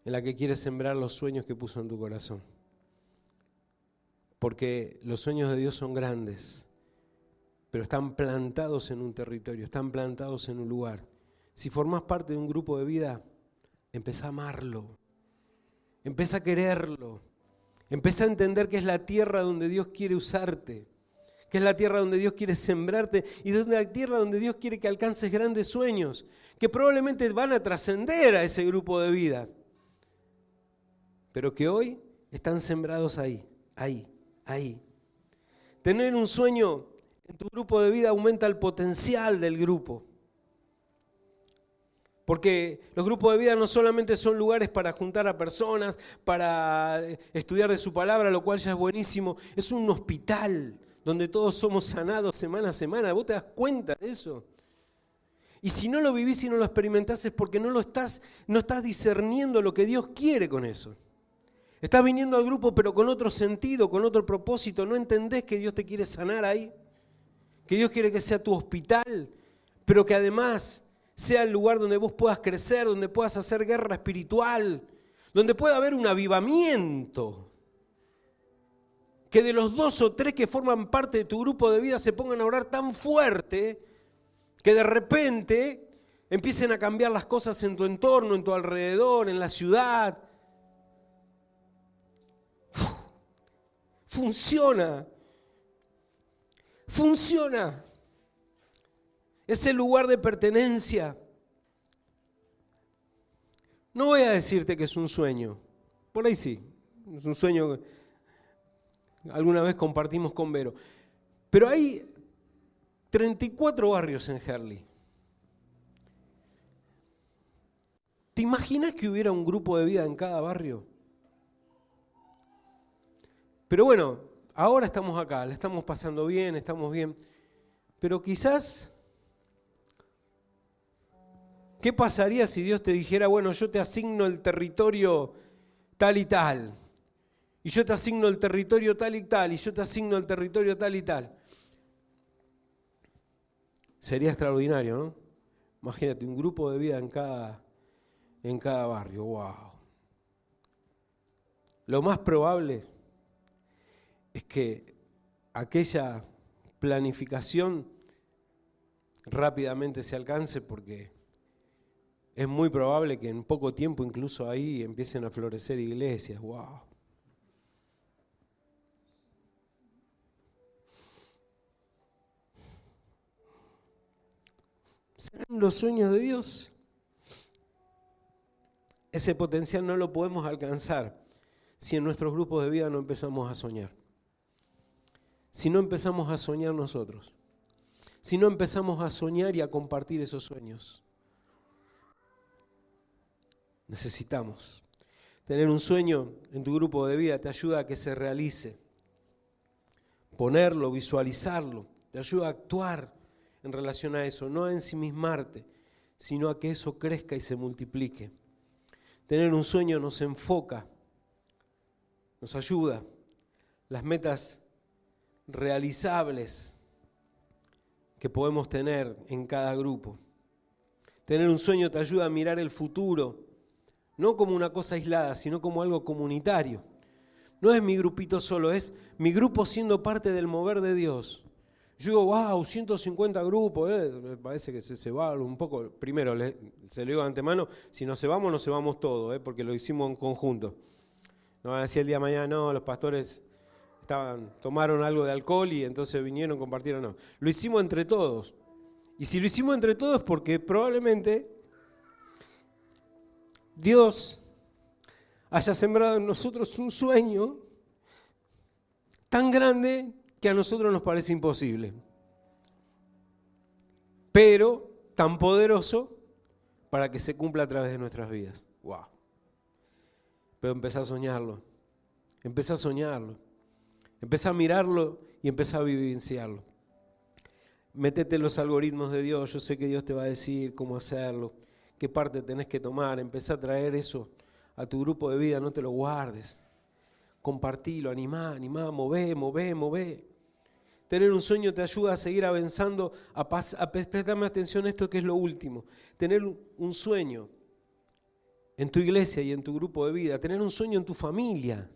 en la que quiere sembrar los sueños que puso en tu corazón. Porque los sueños de Dios son grandes, pero están plantados en un territorio, están plantados en un lugar. Si formás parte de un grupo de vida, empezá a amarlo, empezá a quererlo, empezá a entender que es la tierra donde Dios quiere usarte, que es la tierra donde Dios quiere sembrarte y es la tierra donde Dios quiere que alcances grandes sueños, que probablemente van a trascender a ese grupo de vida, pero que hoy están sembrados ahí. Tener un sueño en tu grupo de vida aumenta el potencial del grupo. Porque los grupos de vida no solamente son lugares para juntar a personas, para estudiar de su palabra, lo cual ya es buenísimo, es un hospital donde todos somos sanados semana a semana. ¿Vos te das cuenta de eso? Y si no lo vivís y no lo experimentás es porque no estás discerniendo lo que Dios quiere con eso. Estás viniendo al grupo pero con otro sentido, con otro propósito. ¿No entendés que Dios te quiere sanar ahí? Que Dios quiere que sea tu hospital, pero que además sea el lugar donde vos puedas crecer, donde puedas hacer guerra espiritual, donde pueda haber un avivamiento. Que de los 2 o 3 que forman parte de tu grupo de vida se pongan a orar tan fuerte que de repente empiecen a cambiar las cosas en tu entorno, en tu alrededor, en la ciudad. Funciona. Funciona. Es el lugar de pertenencia. No voy a decirte que es un sueño. Por ahí sí. Es un sueño que alguna vez compartimos con Vero. Pero hay 34 barrios en Herli. ¿Te imaginas que hubiera un grupo de vida en cada barrio? Pero bueno, ahora estamos acá, la estamos pasando bien, estamos bien. Pero quizás, ¿qué pasaría si Dios te dijera, bueno, yo te asigno el territorio tal y tal, y yo te asigno el territorio tal y tal, y yo te asigno el territorio tal y tal? Sería extraordinario, ¿no? Imagínate, un grupo de vida en cada barrio, wow. Lo más probable es que aquella planificación rápidamente se alcance porque es muy probable que en poco tiempo incluso ahí empiecen a florecer iglesias, wow. ¿Serán los sueños de Dios? Ese potencial no lo podemos alcanzar si en nuestros grupos de vida no empezamos a soñar. Si no empezamos a soñar nosotros. Si no empezamos a soñar y a compartir esos sueños. Necesitamos. Tener un sueño en tu grupo de vida te ayuda a que se realice. Ponerlo, visualizarlo, te ayuda a actuar en relación a eso, no a ensimismarte, sino a que eso crezca y se multiplique. Tener un sueño nos enfoca, nos ayuda. Las metas realizables que podemos tener en cada grupo. Tener un sueño te ayuda a mirar el futuro, no como una cosa aislada, sino como algo comunitario. No es mi grupito solo, es mi grupo siendo parte del mover de Dios. Yo digo, wow, 150 grupos, me parece que se va un poco. Primero, se lo digo de antemano, si nos vamos todos, porque lo hicimos en conjunto. No van a decir el día de mañana, no, los pastores tomaron algo de alcohol y entonces vinieron, compartieron, no. Lo hicimos entre todos. Y si lo hicimos entre todos es porque probablemente Dios haya sembrado en nosotros un sueño tan grande que a nosotros nos parece imposible, pero tan poderoso para que se cumpla a través de nuestras vidas. ¡Wow! Pero empezá a soñarlo, empezá a mirarlo y empezá a vivenciarlo. Métete en los algoritmos de Dios, yo sé que Dios te va a decir cómo hacerlo, qué parte tenés que tomar, empezá a traer eso a tu grupo de vida, no te lo guardes. Compartilo, animá, mové. Tener un sueño te ayuda a seguir avanzando, prestarme atención a esto que es lo último. Tener un sueño en tu iglesia y en tu grupo de vida, tener un sueño en tu familia,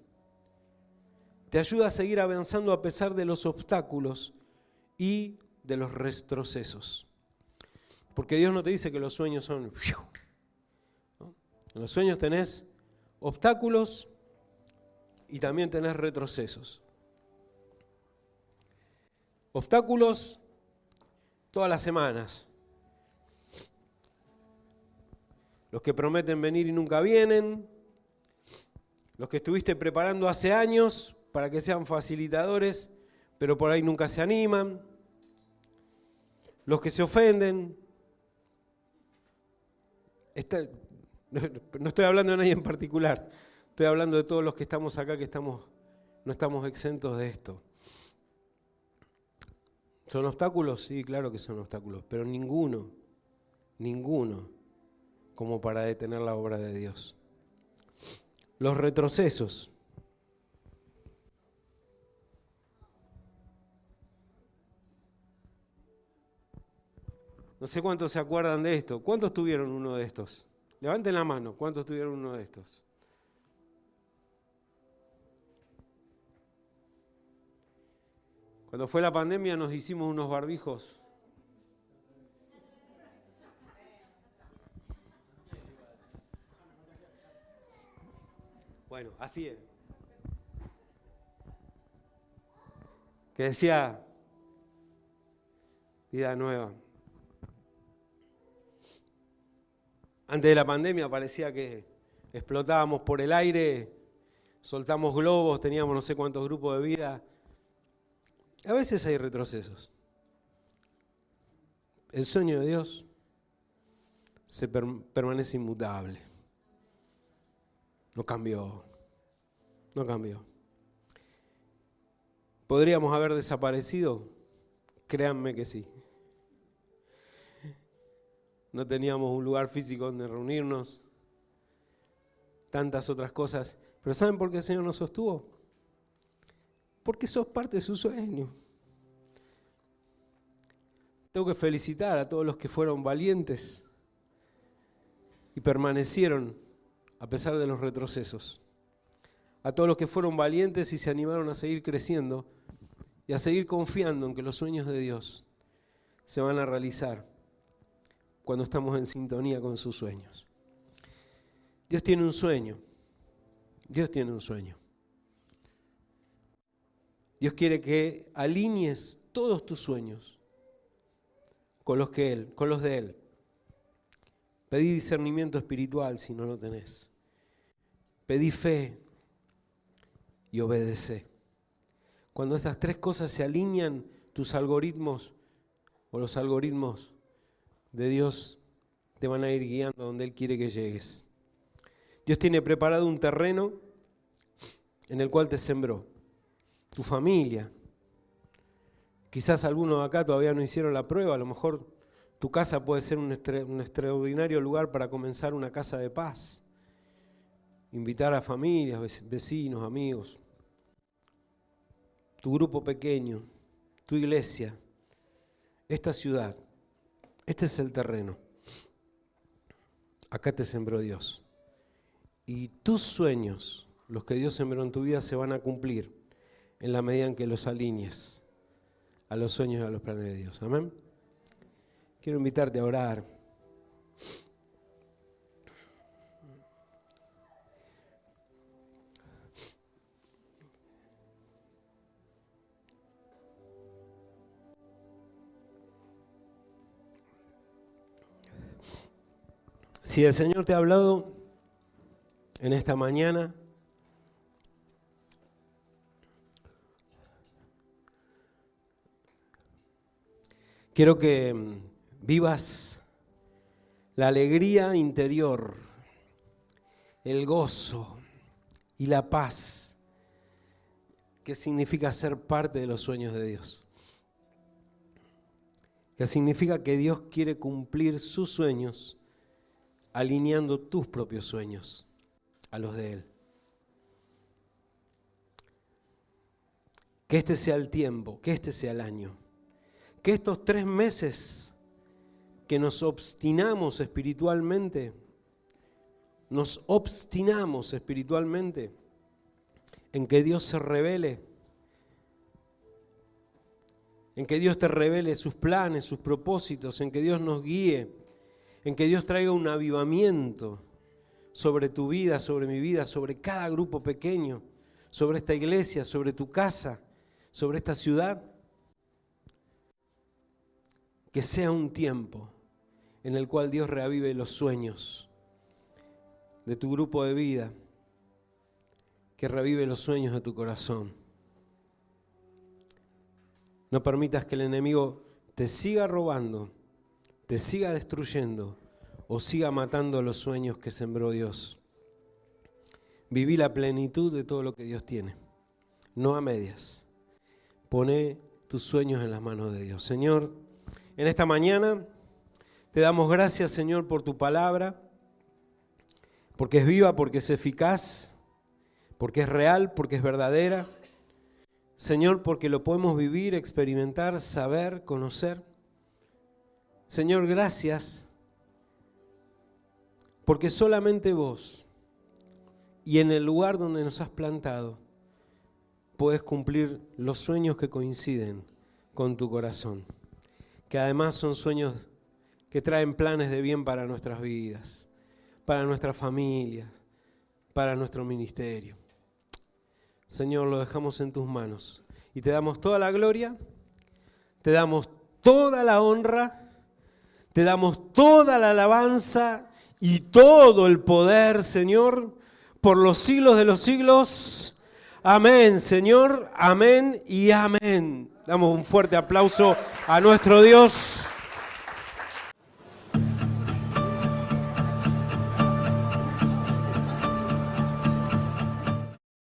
te ayuda a seguir avanzando a pesar de los obstáculos y de los retrocesos. Porque Dios no te dice que los sueños son... ¿no? En los sueños tenés obstáculos y también tenés retrocesos. Obstáculos todas las semanas. Los que prometen venir y nunca vienen. Los que estuviste preparando hace años para que sean facilitadores, pero por ahí nunca se animan. Los que se ofenden. No estoy hablando de nadie en particular. Estoy hablando de todos los que estamos acá, que no estamos exentos de esto. ¿Son obstáculos? Sí, claro que son obstáculos, pero ninguno ninguno, como para detener la obra de Dios. Los retrocesos. No sé cuántos se acuerdan de esto. ¿Cuántos tuvieron uno de estos? Levanten la mano. ¿Cuántos tuvieron uno de estos? Cuando fue la pandemia nos hicimos unos barbijos. Bueno, así es. Que decía, vida nueva. Antes de la pandemia parecía que explotábamos por el aire, soltamos globos, teníamos no sé cuántos grupos de vida. A veces hay retrocesos. El sueño de Dios permanece inmutable. No cambió. No cambió. ¿Podríamos haber desaparecido? Créanme que sí. No teníamos un lugar físico donde reunirnos. Tantas otras cosas. Pero ¿saben por qué el Señor nos sostuvo? Porque sos parte de su sueño. Tengo que felicitar a todos los que fueron valientes y permanecieron a pesar de los retrocesos. A todos los que fueron valientes y se animaron a seguir creciendo y a seguir confiando en que los sueños de Dios se van a realizar cuando estamos en sintonía con sus sueños. Dios tiene un sueño. Dios tiene un sueño. Dios quiere que alinees todos tus sueños con los de Él. Pedí discernimiento espiritual si no lo tenés. Pedí fe y obedecé. Cuando estas tres cosas se alinean, tus algoritmos o los algoritmos de Dios te van a ir guiando a donde Él quiere que llegues. Dios tiene preparado un terreno en el cual te sembró. Tu familia. Quizás algunos de acá todavía no hicieron la prueba, a lo mejor tu casa puede ser un extraordinario lugar para comenzar una casa de paz. Invitar a familias, vecinos, amigos. Tu grupo pequeño, tu iglesia, esta ciudad. Este es el terreno. Acá te sembró Dios. Y tus sueños, los que Dios sembró en tu vida, se van a cumplir en la medida en que los alinees a los sueños y a los planes de Dios. Amén. Quiero invitarte a orar. Si el Señor te ha hablado en esta mañana, quiero que vivas la alegría interior, el gozo y la paz que significa ser parte de los sueños de Dios. Que significa que Dios quiere cumplir sus sueños alineando tus propios sueños a los de Él. Que este sea el tiempo, que este sea el año. Que estos 3 meses que nos obstinamos espiritualmente en que Dios se revele, en que Dios te revele sus planes, sus propósitos, en que Dios nos guíe, en que Dios traiga un avivamiento sobre tu vida, sobre mi vida, sobre cada grupo pequeño, sobre esta iglesia, sobre tu casa, sobre esta ciudad. Que sea un tiempo en el cual Dios reavive los sueños de tu grupo de vida, que reavive los sueños de tu corazón. No permitas que el enemigo te siga robando, te siga destruyendo o siga matando los sueños que sembró Dios. Viví la plenitud de todo lo que Dios tiene, no a medias. Poné tus sueños en las manos de Dios. Señor, en esta mañana Te damos gracias, Señor, por tu palabra, porque es viva, porque es eficaz, porque es real, porque es verdadera. Señor, porque lo podemos vivir, experimentar, saber, conocer. Señor, gracias, porque solamente vos y en el lugar donde nos has plantado podés cumplir los sueños que coinciden con tu corazón, que además son sueños que traen planes de bien para nuestras vidas, para nuestras familias, para nuestro ministerio. Señor, lo dejamos en tus manos y te damos toda la gloria, te damos toda la honra, te damos toda la alabanza y todo el poder, Señor, por los siglos de los siglos. Amén, Señor, amén y amén. Damos un fuerte aplauso a nuestro Dios.